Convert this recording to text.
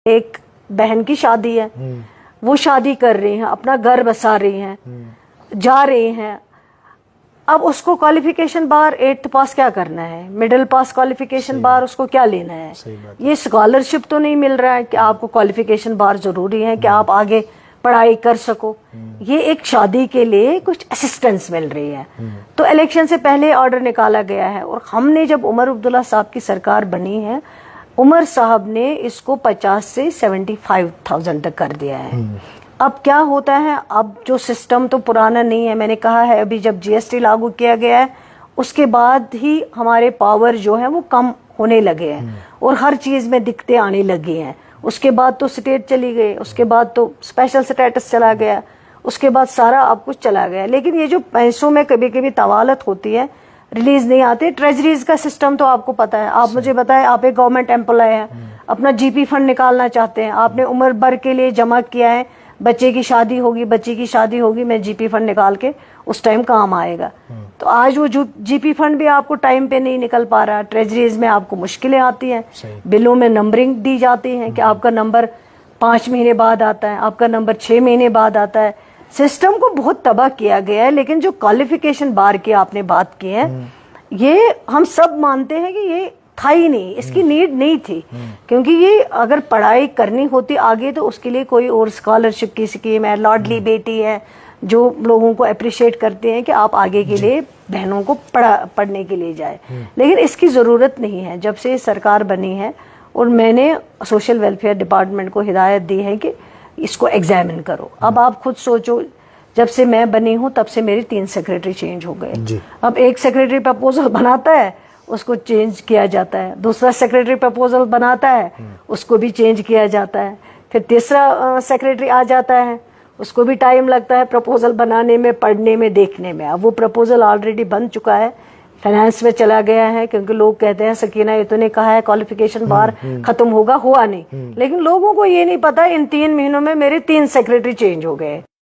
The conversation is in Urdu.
ایک بہن کی شادی ہے، وہ شادی کر رہی ہیں، اپنا گھر بسا رہی ہیں، جا رہی ہیں، اب اس کو کوالیفیکیشن بار 8th پاس کیا کرنا ہے، مڈل پاس کوالیفیکیشن بار اس کو کیا لینا ہے؟ یہ اسکالرشپ تو نہیں مل رہا ہے کہ آپ کو کوالیفیکیشن بار ضروری ہے کہ آپ آگے پڑھائی کر سکو، یہ ایک شادی کے لیے کچھ اسسٹنس مل رہی ہے۔ تو الیکشن سے پہلے آرڈر نکالا گیا ہے، اور ہم نے جب عمر عبداللہ صاحب کی سرکار بنی ہے، عمر صاحب نے اس کو 50 سے 75,000 تک کر دیا ہے۔ اب کیا ہوتا ہے، اب جو سسٹم تو پرانا نہیں ہے، میں نے کہا ہے ابھی جب جی ایس ٹی لاگو کیا گیا ہے اس کے بعد ہی ہمارے پاور جو ہے وہ کم ہونے لگے ہیں اور ہر چیز میں دقتیں آنے لگی ہیں۔ اس کے بعد تو اسٹیٹ چلی گئی، اس کے بعد تو اسپیشل سٹیٹس چلا گیا، اس کے بعد سارا اب کچھ چلا گیا، لیکن یہ جو پیسوں میں کبھی کبھی طوالت ہوتی ہے، ریلیز نہیں آتے۔ ٹریجریز کا سسٹم تو آپ کو پتا ہے، آپ مجھے بتائیں، آپ ایک گورنمنٹ امپلائی ہیں، اپنا جی پی فنڈ نکالنا چاہتے ہیں، آپ نے عمر بھر کے لیے جمع کیا ہے، بچے کی شادی ہوگی، بچی کی شادی ہوگی، میں جی پی فنڈ نکال کے اس ٹائم کام آئے گا۔ تو آج وہ جی پی فنڈ بھی آپ کو ٹائم پہ نہیں نکل پا رہا، ٹریجریز میں آپ کو مشکلیں آتی ہیں، بلوں میں نمبرنگ دی جاتی ہیں کہ آپ کا نمبر 5 مہینے بعد آتا ہے، آپ کا نمبر 6 مہینے بعد آتا ہے۔ سسٹم کو بہت تباہ کیا گیا ہے، لیکن جو کوالیفیکیشن بار کی آپ نے بات کی ہے، یہ ہم سب مانتے ہیں کہ یہ تھا ہی نہیں، اس کی نیڈ نہیں تھی، کیونکہ یہ اگر پڑھائی کرنی ہوتی آگے تو اس کے لیے کوئی اور اسکالرشپ کی اسکیم ہے، لاڈلی بیٹی ہے، جو لوگوں کو اپریشیٹ کرتے ہیں کہ آپ آگے کے لیے بہنوں کو پڑھنے کے لیے جائے، لیکن اس کی ضرورت نہیں ہے۔ جب سے سرکار بنی ہے اور میں نے سوشل ویلفیئر ڈپارٹمنٹ کو ہدایت دی ہے کہ اس کو ایگزامن کرو۔ اب آپ خود سوچو، جب سے میں بنی ہوں تب سے میری 3 سیکریٹری چینج ہو گئے۔ اب ایک سیکریٹری پرپوزل بناتا ہے، اس کو چینج کیا جاتا ہے، دوسرا سیکریٹری پرپوزل بناتا ہے، اس کو بھی چینج کیا جاتا ہے، پھر تیسرا سیکریٹری آ جاتا ہے، اس کو بھی ٹائم لگتا ہے پرپوزل بنانے میں، پڑھنے میں، دیکھنے میں۔ اب وہ پرپوزل آلریڈی بن چکا ہے، فائنانس میں چلا گیا ہے، کیونکہ لوگ کہتے ہیں سکینہ یہ تو نے کہا ہے کوالیفیکیشن بار ختم ہوگا، ہوا نہیں، لیکن لوگوں کو یہ نہیں پتا ان 3 مہینوں میں میرے 3 سیکریٹری چینج ہو گئے۔